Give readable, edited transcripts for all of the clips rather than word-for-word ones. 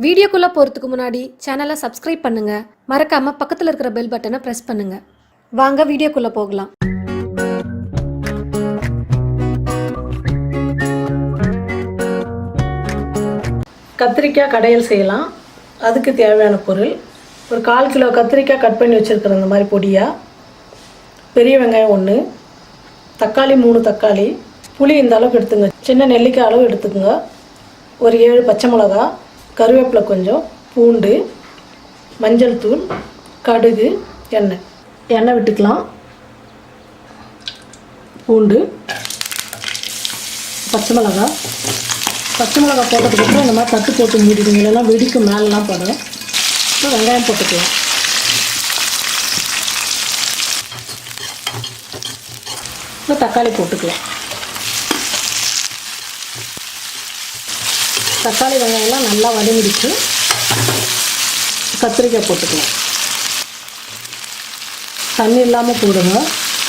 வீடியோக்குள்ள போறதுக்கு முன்னாடி சேனலை சப்ஸ்கிரைப் பண்ணுங்க. மறக்காம பக்கத்துல இருக்கிற பெல் பட்டனை பிரஸ் பண்ணுங்க. வாங்க வீடியோக்குள்ள போகலாம். கத்திரிக்காய் கடையல் செய்யலாம். அதுக்கு தேவையான பொருள் ஒரு 1/4 கிலோ கத்திரிக்காய் கட் பண்ணி வச்சுருக்கிறேன். இந்த மாதிரி பொடியாக. பெரிய வெங்காயம் 1, தக்காளி 3 தக்காளி, புளி இந்த அளவுக்கு எடுத்துங்க. சின்ன நெல்லிக்காய் அளவு எடுத்துக்கோங்க. ஒரு 7 பச்சை மிளகா, கருவேப்பிலை கொஞ்சம், பூண்டு, மஞ்சள் தூள், கடுகு, எண்ணெய் விட்டுக்கலாம். பூண்டு, பச்சை மிளகா போட்டதுக்கப்புறம் இந்த மாதிரி தட்டு போட்டு மூடிடுங்க. இல்லைன்னா வெடிக்கும், மேலெலாம் படும். இப்போ வெங்காயம் போட்டுக்கலாம். இப்போ தக்காளி போட்டுக்கலாம். தக்காளி வெங்காயம்லாம் நல்லா வதங்கிடுச்சு. கத்திரிக்காய் போட்டுக்கலாம். தண்ணி இல்லாமல் போடுங்க.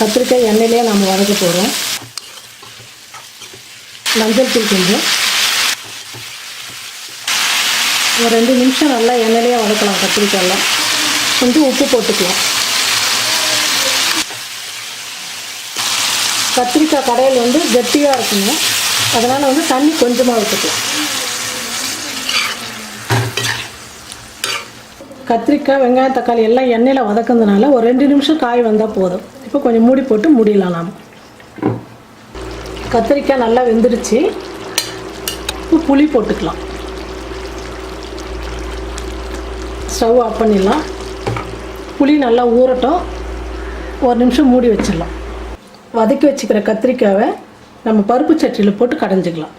கத்திரிக்காய் எண்ணெயிலே நம்ம வதக்க போகிறோம். மஞ்சள் தூள் கொஞ்சம், ஒரு 2 நிமிஷம் நல்லா எண்ணெயிலே வதக்கலாம். கத்திரிக்காயெல்லாம் கொஞ்சம் உப்பு போட்டுக்கலாம். கத்திரிக்காய் கடையில் கெட்டியாக இருக்குங்க. அதனால் தண்ணி கொஞ்சமாக ஊற்றிக்கலாம். கத்திரிக்காய் வெங்காயம் தக்காளி எல்லாம் எண்ணெயில் வதக்கிறதுனால ஒரு 2 நிமிஷம் காய் வந்தால் போதும். இப்போ கொஞ்சம் மூடி போட்டு மூடிடலாம். நாம் கத்திரிக்காய் நல்லா வெந்துடுச்சு. இப்போ புளி போட்டுக்கலாம். ஸ்டவ் ஆஃப் பண்ணிடலாம். புளி நல்லா ஊறட்டும். 1 நிமிஷம் மூடி வச்சிடலாம். வதக்கி வச்சுக்கிற கத்திரிக்காயை நம்ம பருப்பு சட்டியில் போட்டு கடைஞ்சிக்கலாம்.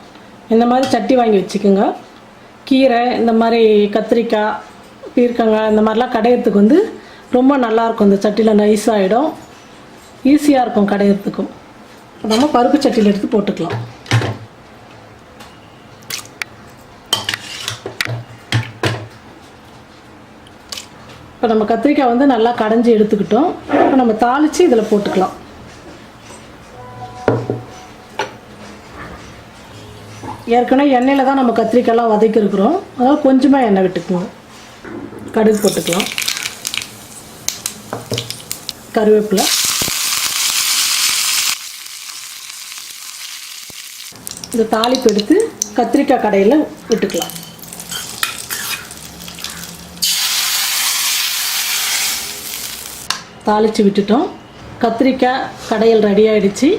இந்த மாதிரி சட்டி வாங்கி வச்சுக்கோங்க. கீரை இந்த மாதிரி கத்திரிக்காய் பீர்க்கங்காய் இந்த மாதிரிலாம் கடையிறதுக்கு ரொம்ப நல்லாயிருக்கும். இந்த சட்டியில் நைஸாகிடும், ஈஸியாக இருக்கும் கடையிறதுக்கும். நம்ம பருப்பு சட்டியில் எடுத்து போட்டுக்கலாம். இப்போ நம்ம கத்திரிக்காய் நல்லா கடைஞ்சி எடுத்துக்கிட்டோம். இப்போ நம்ம தாளித்து இதில் போட்டுக்கலாம். ஏற்கனவே எண்ணெயில் தான் நம்ம கத்திரிக்காயெல்லாம் வதக்கிருக்கிறோம். அதாவது கொஞ்சமாக எண்ணெய் விட்டுக்குவோம். கடுகு போட்டுக்கலாம். கருவேப்பிலை, இந்த தாளிப்பு எடுத்து கத்திரிக்காய் கடையில் விட்டுக்கலாம். தாளித்து விட்டுட்டோம். கத்திரிக்காய் கடையல் ரெடி ஆகிடுச்சு.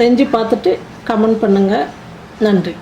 செஞ்சு பார்த்துட்டு கமெண்ட் பண்ணுங்கள். நன்றி.